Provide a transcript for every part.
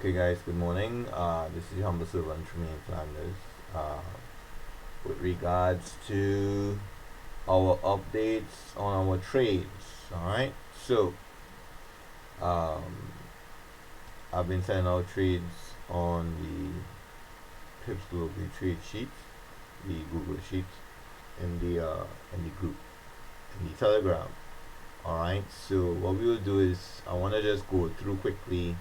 Okay, guys, good morning. This is your humble servant Tremaine Flanders. With regards to our updates on our trades, alright? So, um, I've been sending out trades on the Pips Global trade sheet, the Google sheet, in the group, in the Telegram. Alright, so what we will do is I want to just go through quickly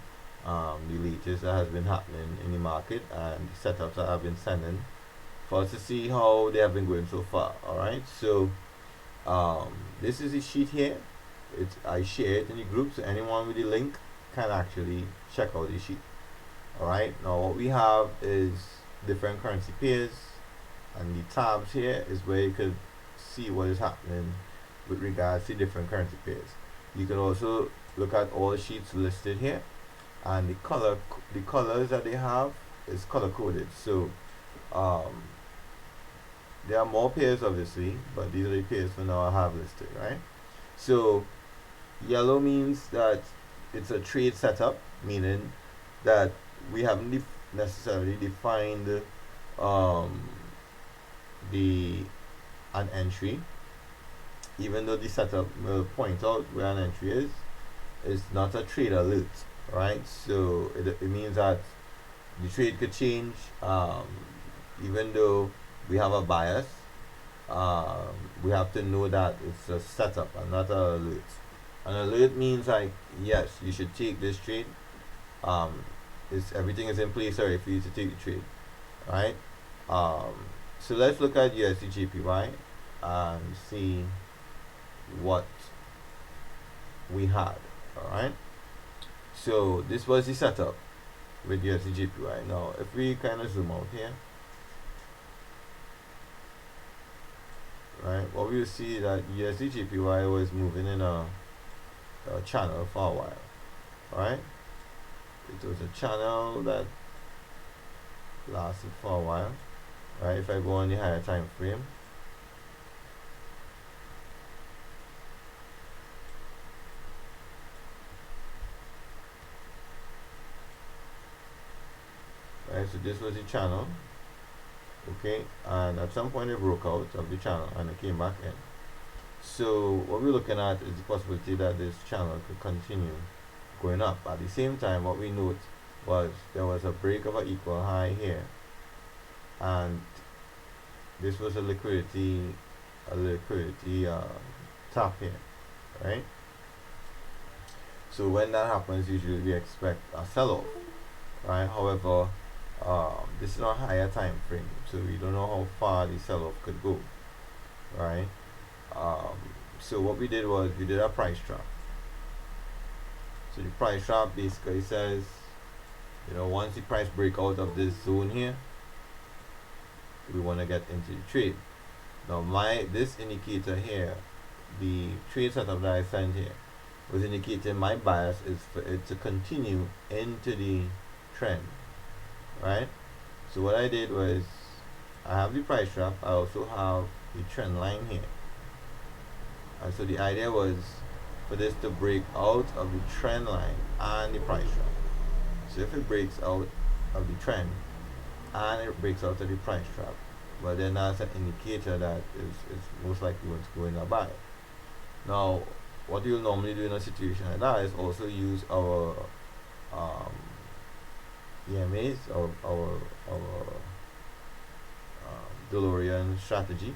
the latest that has been happening in the market and the setups that I've been sending for us to see how they have been going so far. Alright, so this is the sheet here. I share it in the group, so anyone with the link can actually check out the sheet. Alright, now what we have is different currency pairs, and the tabs here is where you could see what is happening with regards to different currency pairs. You can also look at all sheets listed here, and the colors that they have is color coded. So there are more pairs obviously, but these are the pairs for now I have listed, right? So yellow means that it's a trade setup, meaning that we haven't necessarily defined an entry, even though the setup will point out where an entry is. It's not a trade alert, right? So it means that the trade could change, even though we have a bias. We have to know that it's a setup and not an alert. An alert means like, yes, you should take this trade. Everything is in place already for you to take the trade, right? So let's look at USD and see what we had. Alright, so this was the setup with USD Now if we kind of zoom out here, right, what we will see that USD was moving in a channel for a while. Alright, it was a channel that lasted for a while. Right, if I go on the higher time frame, right, so this was the channel, okay, and at some point it broke out of the channel and it came back in. So what we're looking at is the possibility that this channel could continue going up. At the same time, what we note was there was a break of an equal high here, and this was a liquidity tap here, right? So when that happens, usually we expect a sell-off, right? However, this is on a higher time frame, so we don't know how far the sell-off could go, right? So what we did was we did a price trap. So the price trap basically says, once the price break out of this zone here, we want to get into the trade. Now this indicator here, the trade setup that I sent here, was indicating my bias is for it to continue into the trend, right? So what I did was I have the price trap, I also have the trend line here, and so the idea was for this to break out of the trend line and the price trap. So if it breaks out of the trend and it breaks out of the price trap, well, then that's an indicator that is most likely what's going to buy. Now what you'll normally do in a situation like that is also use our EMAs, our DeLorean strategy.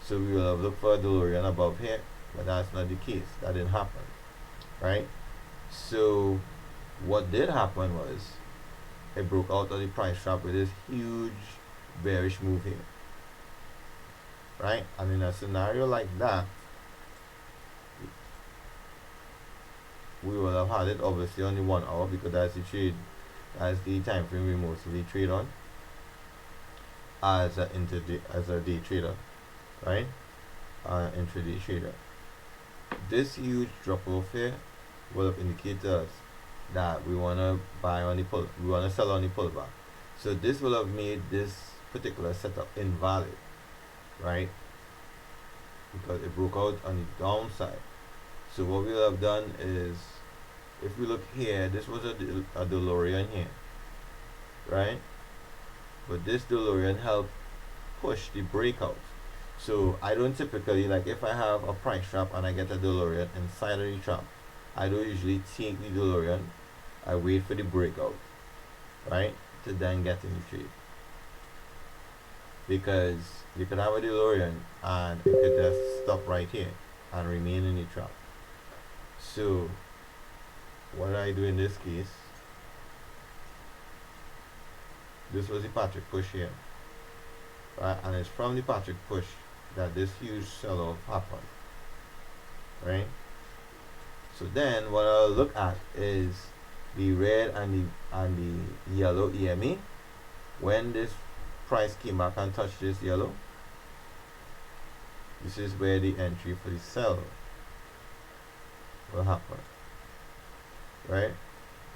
So we will have looked for a DeLorean above here, but that's not the case. That didn't happen, right? So what did happen was it broke out of the price trap with this huge bearish move here, right? And in a scenario like that, we will have had it obviously on the 1 hour, because that's the trade, that's the time frame we mostly trade on as a day trader, right? Intraday trader. This huge drop off here will have indicated us that we want to we want to sell on the pullback. So this will have made this particular setup invalid, right? Because it broke out on the downside. So what we'll have done is if we look here, this was a DeLorean here, right? But this DeLorean helped push the breakout. So I don't typically, like, if I have a price trap and I get a DeLorean inside of the trap, I don't usually take the DeLorean. I wait for the breakout, right, to then get in the trade. Because you could have a DeLorean and it could just stop right here and remain in the trap. So what I do in this case, this was the Patrick push here, right? And it's from the Patrick push that this huge sell-off happened, right? So then what I'll look at is the red and the yellow EMA. When this price came back and touched this yellow, this is where the entry for the sell will happen, right?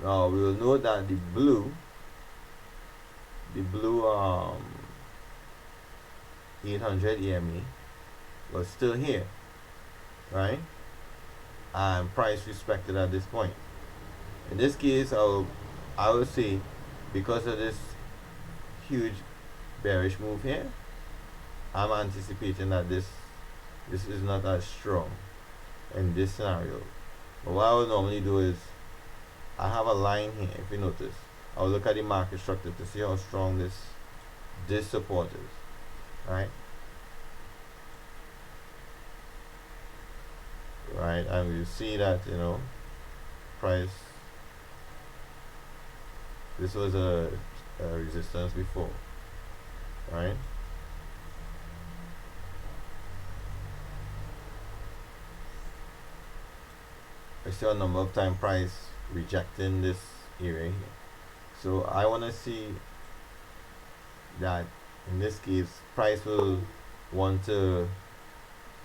Now we will note that the blue 800 EMA was still here, right? And price respected at this point. In this case, I will say, because of this huge bearish move here, I'm anticipating that this is not as strong in this scenario. But what I will normally do is, I have a line here. If you notice, I'll look at the market structure to see how strong this support is, right? Right, and you see that, you know, price, this was a resistance before, right? I see a number of time price rejecting this area here. So I want to see that in this case price will want to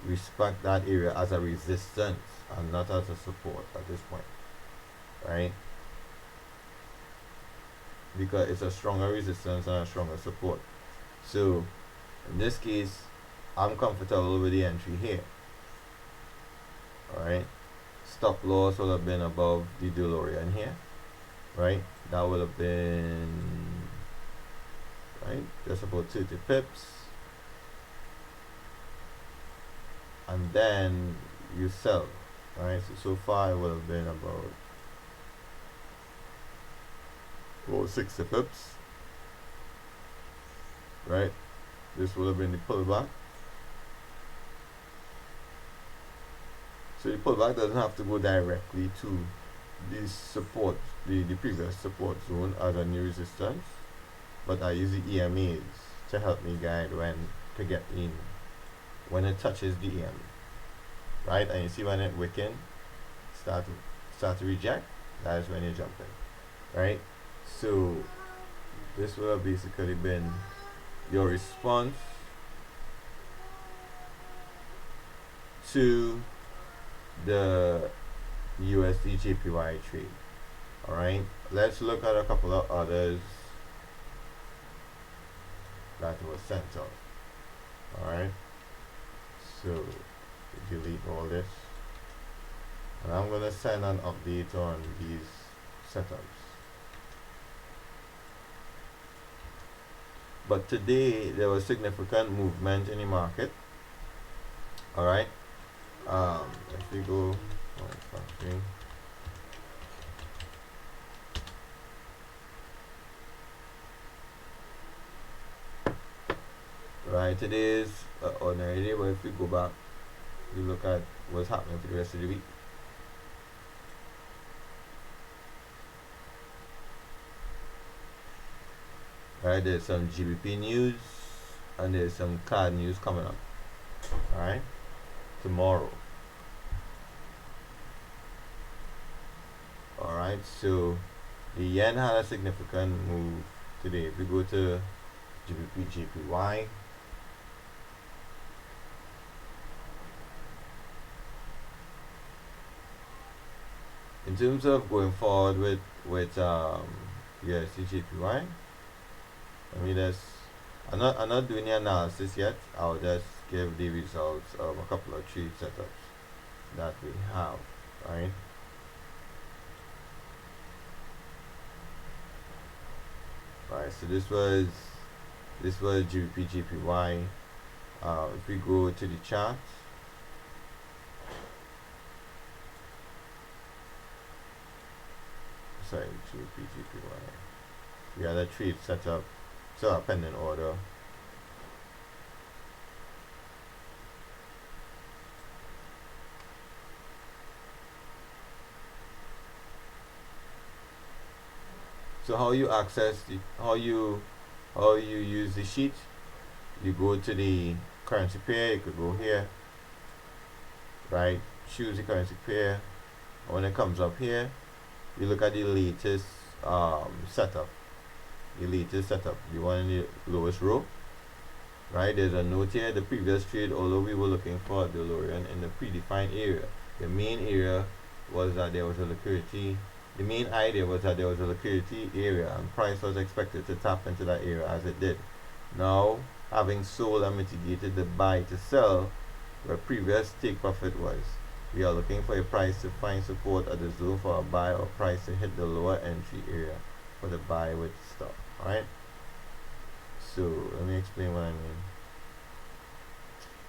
respect that area as a resistance and not as a support at this point, right? Because it's a stronger resistance and a stronger support. So in this case, I'm comfortable with the entry here. Alright, stop loss will have been above the DeLorean here, right? That would have been, right, just about 30 pips. And then you sell, right? So far it would have been about 60 pips, right? This would have been the pullback. So the pullback doesn't have to go directly to the support, the previous support zone as a new resistance, but I use the EMAs to help me guide when to get in when it touches the EMA, right? And you see when it weaken, start to reject, that is when you jump in, right? So this will have basically been your response to the USD JPY trade. Alright, let's look at a couple of others that was sent out. Alright, so delete all this, and I'm gonna send an update on these setups. But today there was significant movement in the market. Alright, if we go right, today is ordinary day, but if we go back, we look at what's happening for the rest of the week. Alright, there's some GBP news and there's some card news coming up. Alright, tomorrow. Alright, so the yen had a significant move today. If we go to GBP JPY, in terms of going forward with USD JPY, I mean, I'm not doing the analysis yet. I'll just give the results of a couple of trade setups that we have, right? Alright, so this was GBP. If we go to the chart, sorry, GBP. We had a trade set up, so a pending order. So how you access the how you use the sheet? You go to the currency pair. You could go here, right? Choose the currency pair. And when it comes up here, you look at the latest setup. The latest setup. The one in the lowest row, right? There's a note here. The previous trade, although we were looking for the DeLorean in the predefined area, the main area was that there was a liquidity. The main idea was that there was a liquidity area and price was expected to tap into that area as it did. Now, having sold and mitigated the buy to sell where previous take profit was, we are looking for a price to find support at the zone for a buy or price to hit the lower entry area for the buy with stop. Alright? So let me explain what I mean.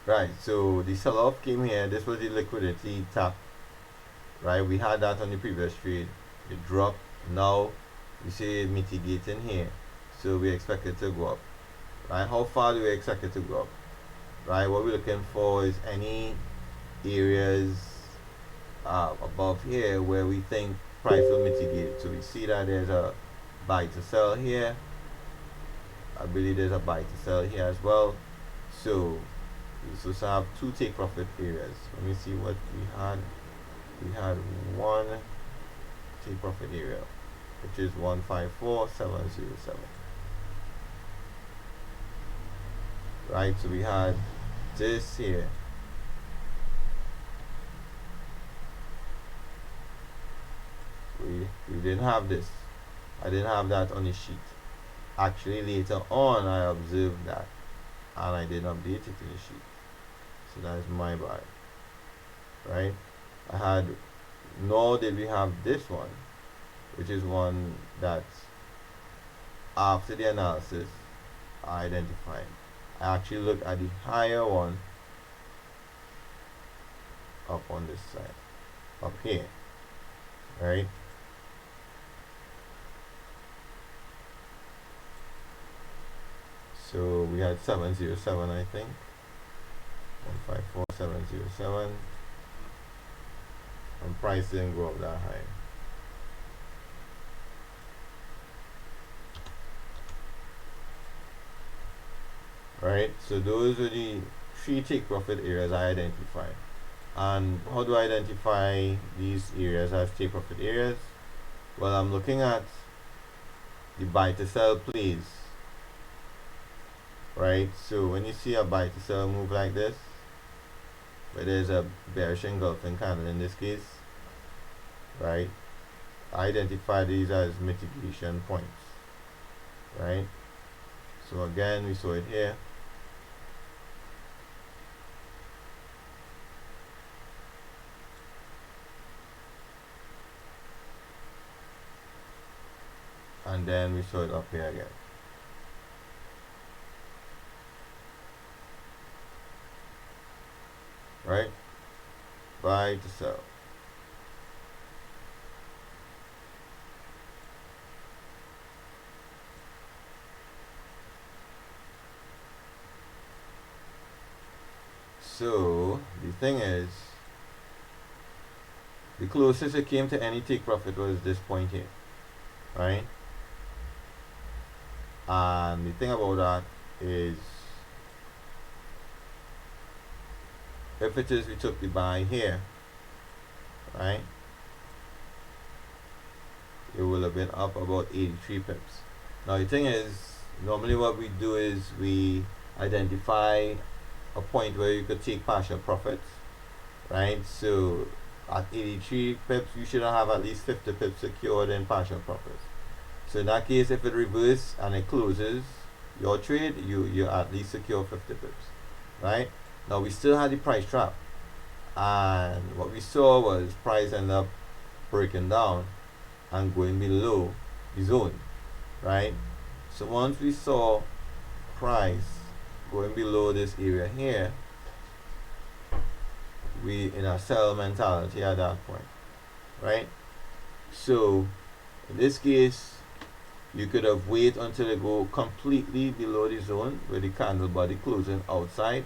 Right, so the sell-off came here. This was the liquidity tap. Right, we had that on the previous trade. It dropped. Now we see it mitigating here, so we expect it to go up. Right, how far do we expect it to go up? Right, what we're looking for is any areas above here where we think price will mitigate. So we see that there's a buy to sell here. I believe there's a buy to sell here as well. So we supposed to have two take profit areas. Let me see what we had. We had one take profit area, which is 154,707. Right, so we had this here. We didn't have this. I didn't have that on the sheet. Actually, later on, I observed that, and I didn't update it in the sheet. So that is my bad. Right? I had, nor did we have this one, which is one that after the analysis I identified. I actually looked at the higher one up on this side, up here, right? So we had 707, I think, 154,707, and price didn't go up that high. Right, so those are the three take profit areas I identified. And how do I identify these areas as take profit areas? Well, I'm looking at the buy to sell plays. Right, so when you see a buy to sell move like this, where there's a bearish engulfing candle in this case, right, I identify these as mitigation points. Right, so again, we saw it here. And then we saw it up here again. Right? Buy to sell. So the thing is, the closest it came to any take profit was this point here. Right? And the thing about that is, if it is we took the buy here, right, it will have been up about 83 pips. Now the thing is, normally what we do is we identify a point where you could take partial profits, right? So at 83 pips, you should have at least 50 pips secured in partial profits. So in that case, if it reverses and it closes your trade, you at least secure 50 pips, right? Now we still had the price trap, and what we saw was price end up breaking down and going below the zone, right? So once we saw price going below this area here, we in a sell mentality at that point, right? So in this case, you could have waited until it go completely below the zone where the candle body closing outside,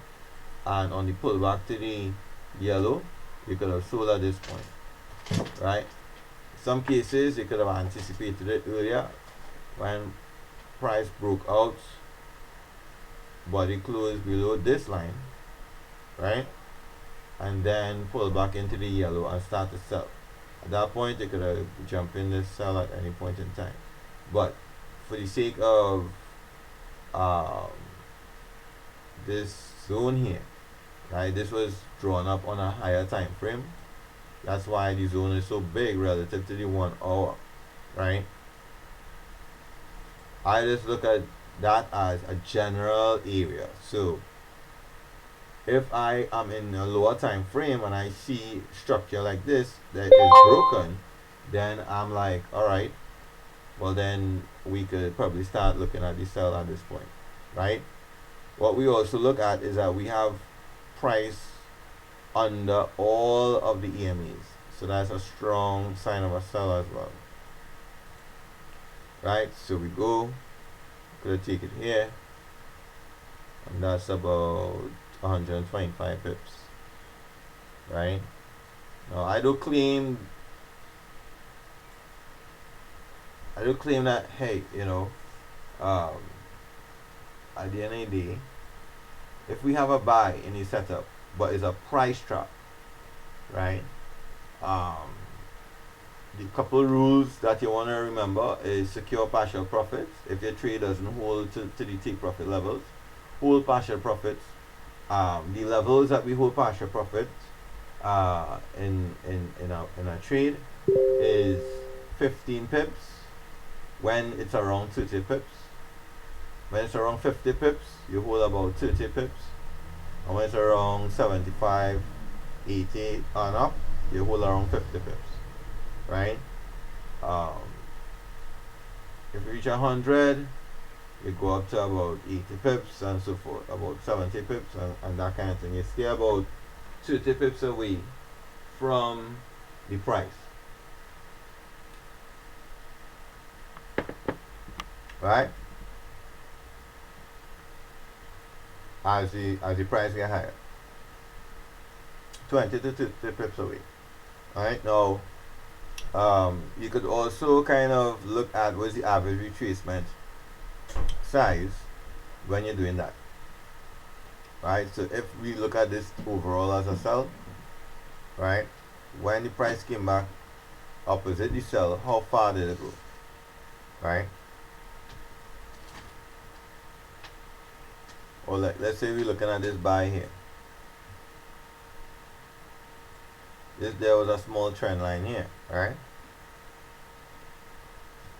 and on the pullback to the yellow, you could have sold at this point, right? Some cases you could have anticipated it earlier when price broke out, body closed below this line, right? And then pull back into the yellow and start to sell. At that point, you could have jumped in this sell at any point in time. But for the sake of um, this zone here, right? This was drawn up on a higher time frame. That's why the zone is so big relative to the 1 hour, right? I just look at that as a general area. So if I am in a lower time frame and I see structure like this that is broken, then I'm like, all right, well then we could probably start looking at the sell at this point, right? What we also look at is that we have price under all of the EMAs, so that's a strong sign of a sell as well, right? So we could take it here, and that's about 125 pips, right? Now I do claim that, hey, um, at the end of the day, if we have a buy in the setup but it's a price trap, right? The couple rules that you want to remember is secure partial profits. If your trade doesn't hold to the take profit levels, hold partial profits. The levels that we hold partial profits in a trade is 15 pips when it's around 30 pips. When it's around 50 pips, you hold about 30 pips. And when it's around 75, 80 and up, you hold around 50 pips, right? If you reach 100, you go up to about 80 pips and so forth, about 70 pips and that kind of thing. You stay about 30 pips away from the price, right? As the price get higher, 20 to 30 pips away. Alright, now you could also kind of look at what's the average retracement size when you're doing that, right? So if we look at this overall as a sell, right, when the price came back opposite the sell, how far did it go, right? Or let's say we're looking at this buy here. There was a small trend line here, right?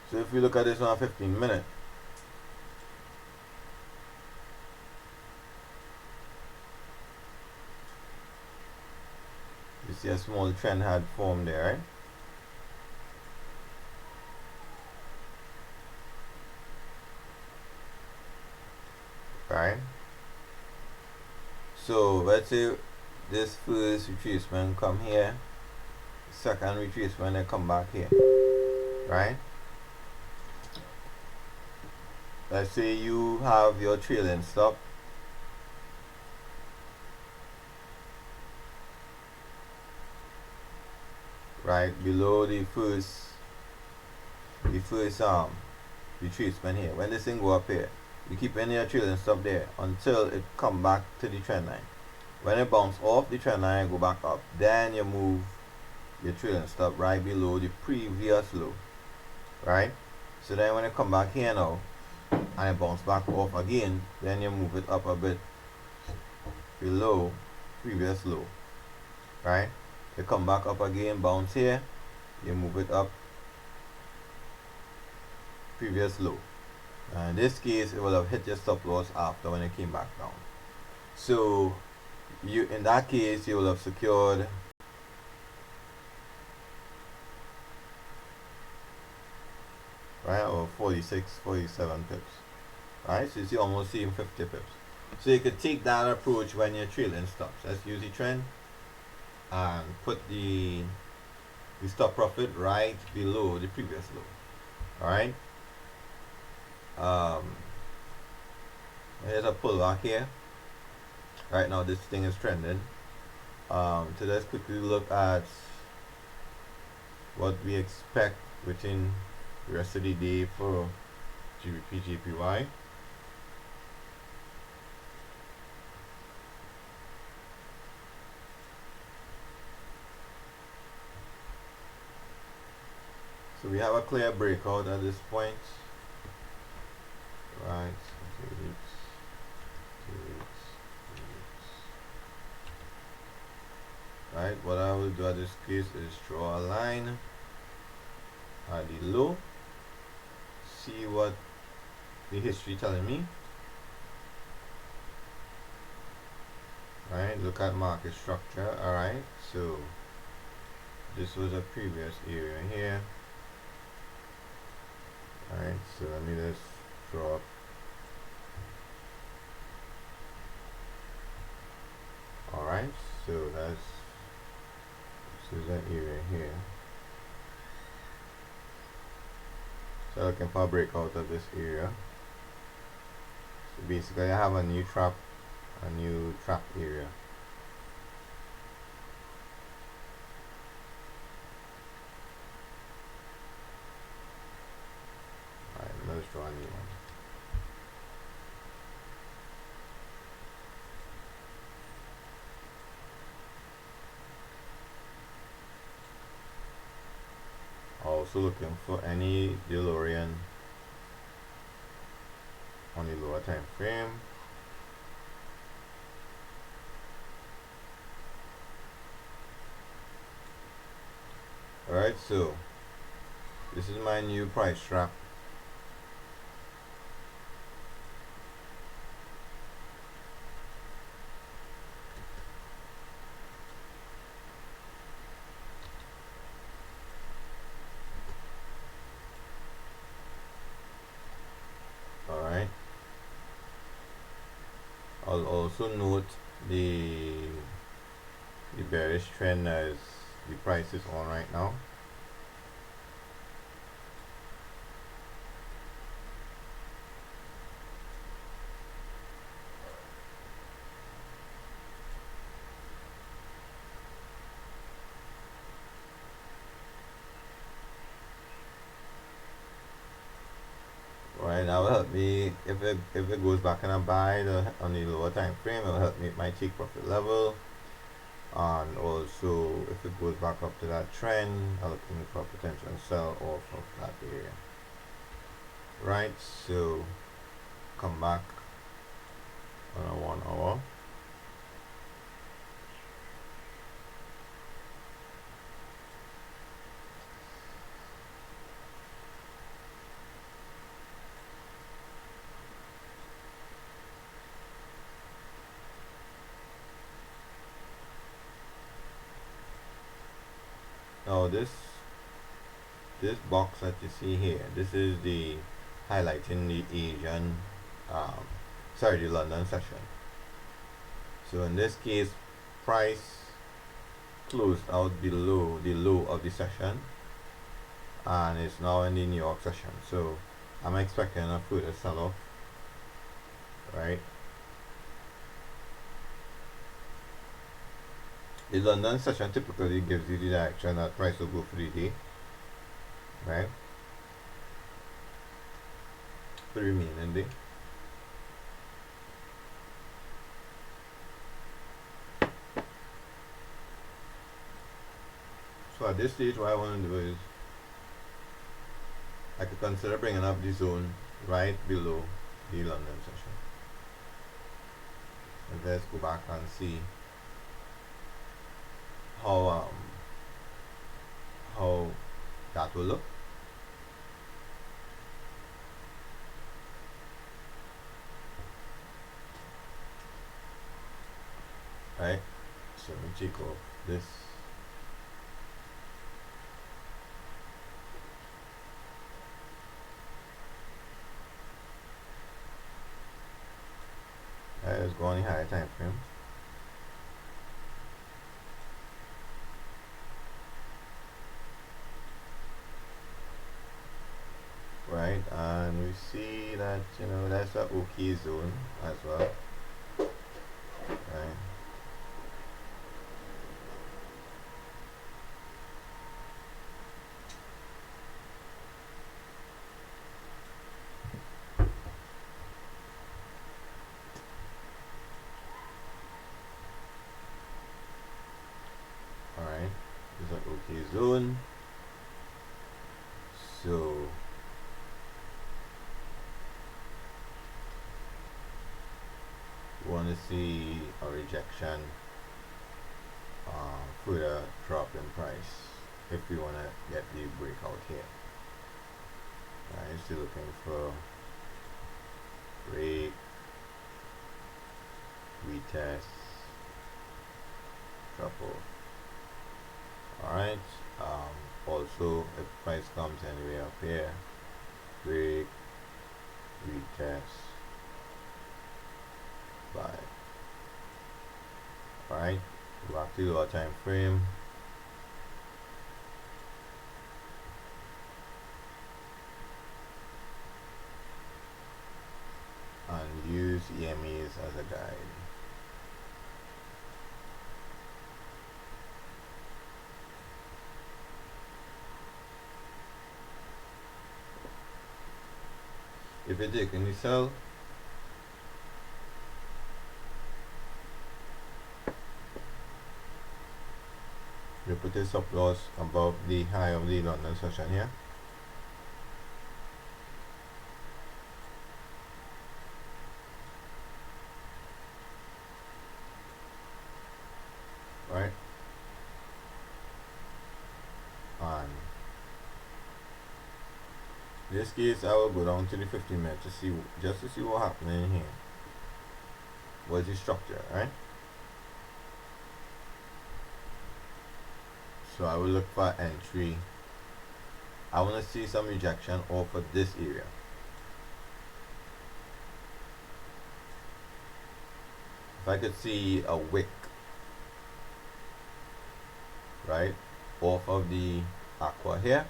So if we look at this on a 15-minute, you see a small trend had formed there, right? So let's say this first retracement come here, second retracement they come back here, right? Let's say you have your trailing stop right below the first retracement here. When this thing go up here, you keep any your trailing stop there until it come back to the trend line. When it bounce off the trend line and go back up, then you move your trailing stop right below the previous low, right? So then when it come back here now and it bounce back off again, then you move it up a bit below previous low, right? You come back up again, bounce here, you move it up previous low. In this case, it will have hit your stop loss after when it came back down. So in that case, you will have secured right, or 46, 47 pips, right? So you see almost seeing 50 pips. So you could take that approach when you're trailing stops. Let's use the trend and put the stop profit right below the previous low. All right. Um, Here's a pullback here. Right now, this thing is trending. So let's quickly look at what we expect within the rest of the day for GBP JPY. So we have a clear breakout at this point. Right, 2 weeks, 2 weeks, 2 weeks. Right, what I will do at this case is draw a line at the low, see what the history telling me. Right, look at market structure. Alright, so this was a previous area here. Alright, so let me just draw up. Alright, so this is that area here. So looking for a breakout of this area. So basically I have a new trap area. Alright, let's draw a new one. Also looking for any DeLorean on the lower time frame. Alright, so this is my new price trap. Alright. I'll also note the bearish trend as the price is on right now. Right, that will help me if it goes back in a buy on the lower time frame. It will help me my take profit level, and also if it goes back up to that trend, I'm looking for potential sell off of that area. Right, so come back on a 1 hour. Now this box that you see here, this is the highlighting the Asian, the London session. So in this case, price closed out below the low of the session, and it's now in the New York session. So I'm expecting a further sell-off, right? The London session typically gives you the direction that price will go for the day, right? For the remaining day. So at this stage, what I want to do is I could consider bringing up the zone right below the London session. And let's go back and see how that will look. Right, so let me check off this. the higher time frame. Right, and we see that that's a okay zone as well, right? All right, it's an okay zone. So we want to see a rejection, further drop in price if we want to get the breakout here. Right, still looking for break, retest, drop off. All right. Also, if price comes anywhere up here, break, retest, buy. All right. Back to our time frame. And use EMAs as a guide. If you're taking the sell, you put a stop loss above the high of the London session here. Right? And in this case, I will go down to the 15 minutes to see, just to see what happening here. What's the structure, right? So I will look for entry. I want to see some rejection off of this area. If I could see a wick, right, off of the aqua here,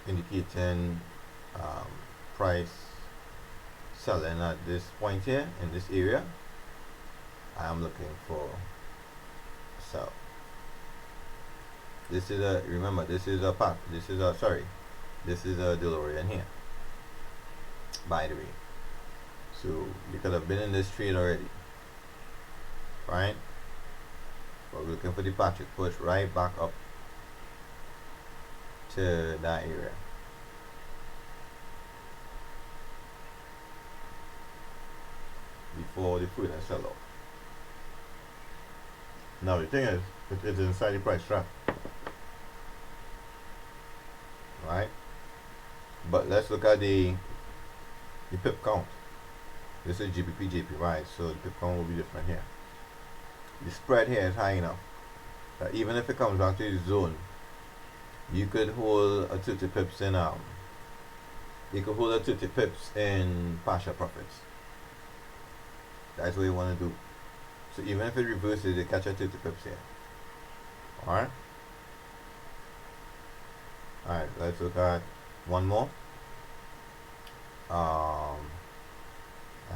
indicating price selling at this point here in this area, I am looking for sell. This is a, remember, this is a path, this is a, sorry, this is a DeLorean here, by the way. So you could have been in this trade already, right? But we're looking for the Patrick push right back up to that area. Before the further sell off. Now the thing is, it is inside the price trap, right? But let's look at the pip count. This is GBP JPY, so the pip count will be different here. The spread here is high enough that even if it comes back to the zone, you could hold a 30 pips in you could hold a 30 pips in partial profits. That's what you want to do. So even if it reverses, you catch a 30 pips here. Alright? Alright, let's look at one more. I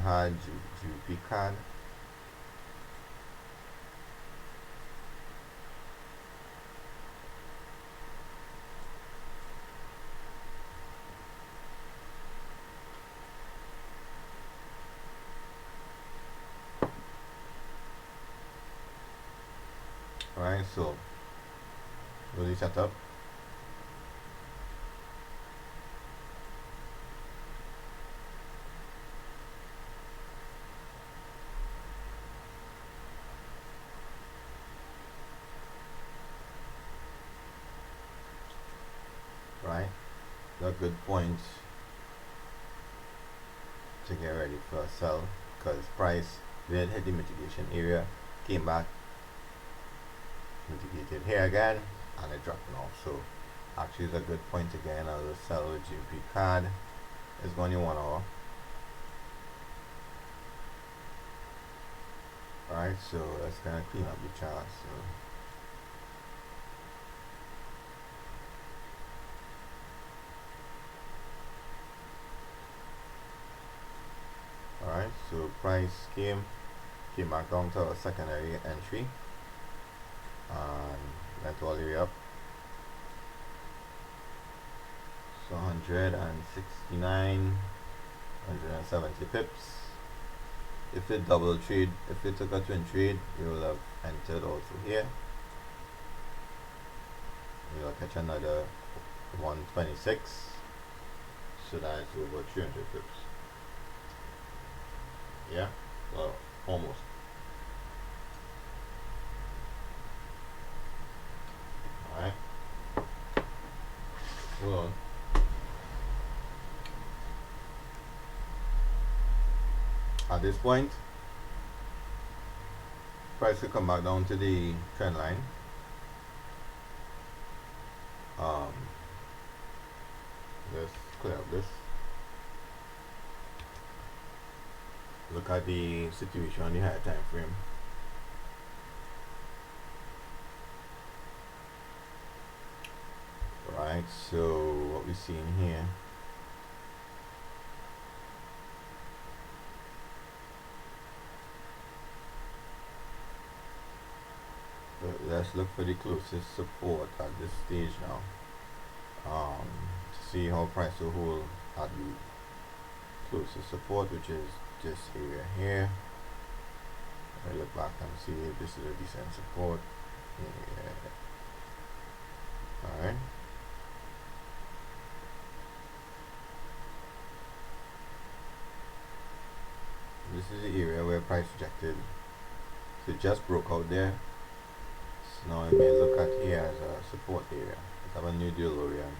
had GBP card. Alright, so really set up. Right, the good points to get ready for a sell, because price did hit the mitigation area, came back, mitigated here again, and it dropped off. So actually it's a good point again. I will sell with GP card. It's going in 1 hour. Alright, so let's kind of clean up the chart. Alright, so price came back down to a secondary entry and went all the way up. So 169, 170 pips. If it double trade, if it took a twin trade, you will have entered also here. You'll catch another 126. So that's over 300 pips. Yeah, well, almost. Alright. Hold on. At this point, price will come back down to the trend line. Let's clear up this. Look at the situation on the higher time frame. Right, so what we see in here, let's look for the closest support at this stage now, to see how price will hold at the closest support, which is this area here. I look back and see if this is a decent support. Yeah. Alright. This is the area where price rejected. So it just broke out there. So now I may look at here as a support area. Let's have a new DeLorean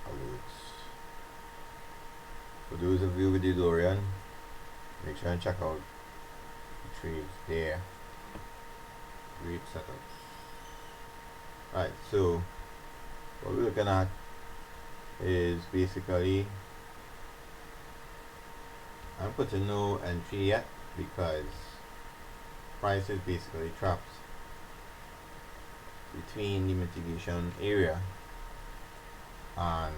alerts. For those of you with DeLorean, make sure and check out the trades there. Great setups. Alright, so what we're looking at is basically, I'm putting no entry yet because price is basically trapped between the mitigation area and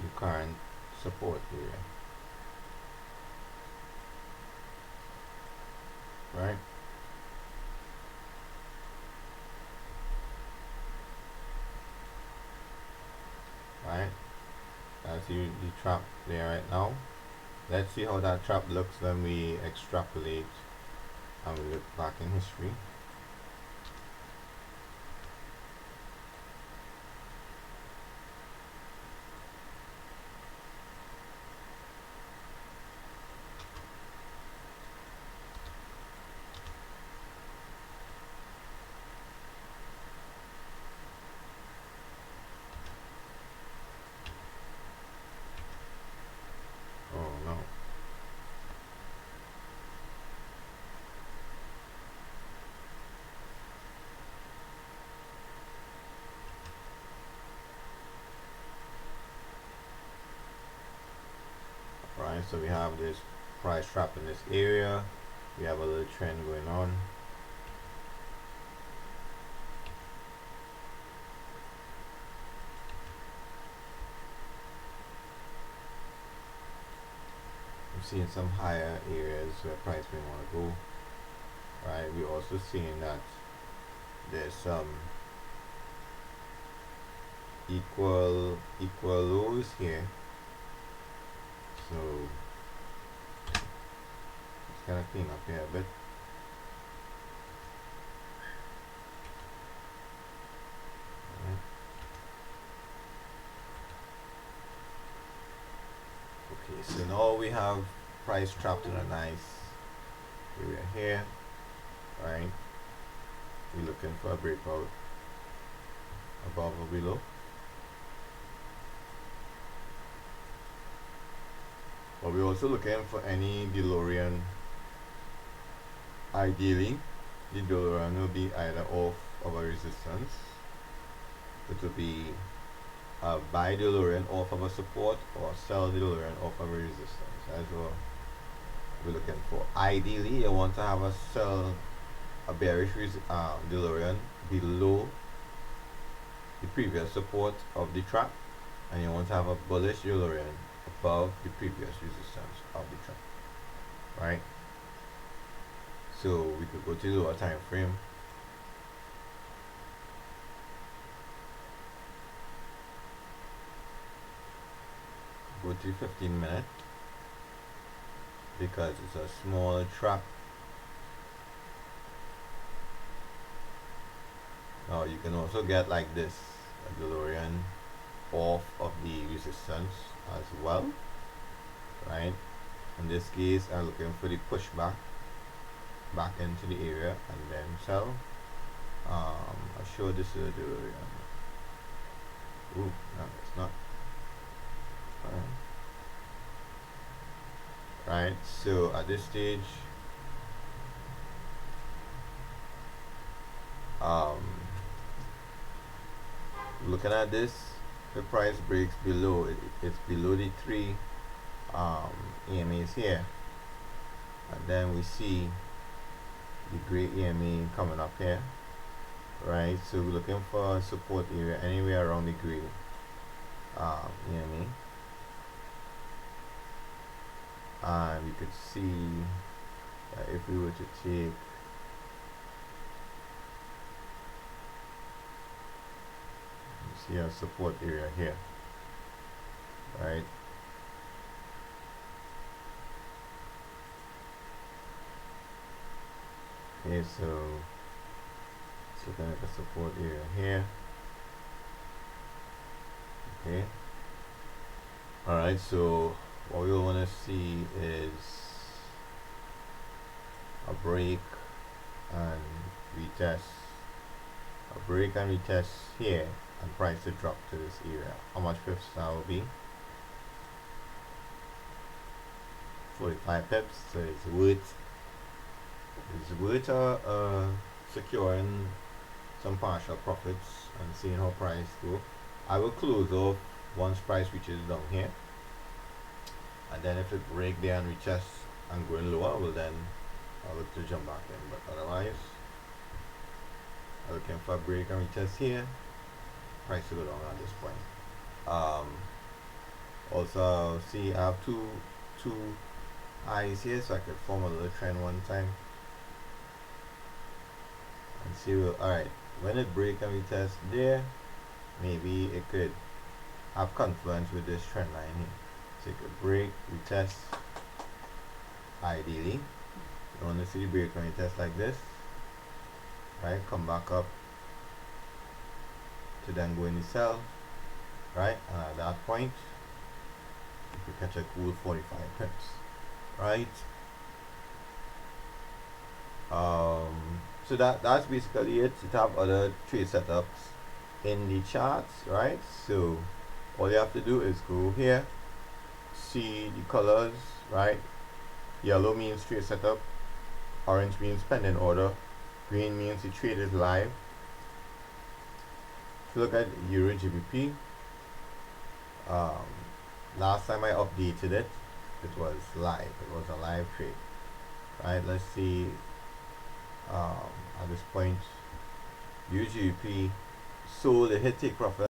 the current support area. Right? Right? That's the trap there right now. Let's see how that trap looks when we extrapolate and we look back in history. Oh no. Right, so we have this price trap in this area. We have a little trend going on. We're seeing some higher areas where price may want to go. Right, we're also seeing that there's some equal lows here. So let's kind of clean up here a bit. Okay, so now we have price trapped in a nice area here, right? We're looking for a breakout above or below. But we're also looking for any DeLorean. Ideally, the DeLorean will be either off of a resistance, which will be buy the DeLorean off of a support or sell the DeLorean off of a resistance. That's what we're looking for. Ideally, you want to have a sell a bearish DeLorean below the previous support of the trap, and you want to have a bullish DeLorean above the previous resistance of the trap, right? So we could go to the lower time frame. Go to 15-minute because it's a small trap. Now you can also get like this, a DeLorean off of the resistance as well, right? In this case, I'm looking for the pushback back into the area and then sell. I'll show this is a DeLorean. Ooh, no, it's not. Right, so at this stage, looking at this, the price breaks below it's below the three EMAs here, and then we see the gray EMA coming up here, right? So we're looking for a support area anywhere around the gray EMA, and we could see that if we were to take see a support area here, right? Okay, so it's looking at the support area here. Okay, all right, so what we want to see is a break and retest, here, and price to drop to this area. How much pips that will be? 45 pips. So it's worth securing some partial profits and seeing how price go. I will close off once price reaches down here, and then if it break there and retest and going lower, well then I'll look to jump back in. But otherwise, I'm looking for a break and retest here, price to go down at this point. Also, see, I have two highs here, so I could form a little trend one time and see. Well, all right, when it break and retest there, maybe it could have confluence with this trend line here. So it could break, retest. Ideally, you want to see the break and retest like this, right? Come back up to then go in the sell, right? And at that point, you could catch a cool 45 pips, right? So that's basically it. It have other trade setups in the charts, right? So all you have to do is go here, see the colors, right? Yellow means trade setup, orange means pending order, green means the trade is live. If you look at Euro GBP, last time I updated it, it was live. It was a live trade, right? Let's see. At this point, UGP sold, it hit take profit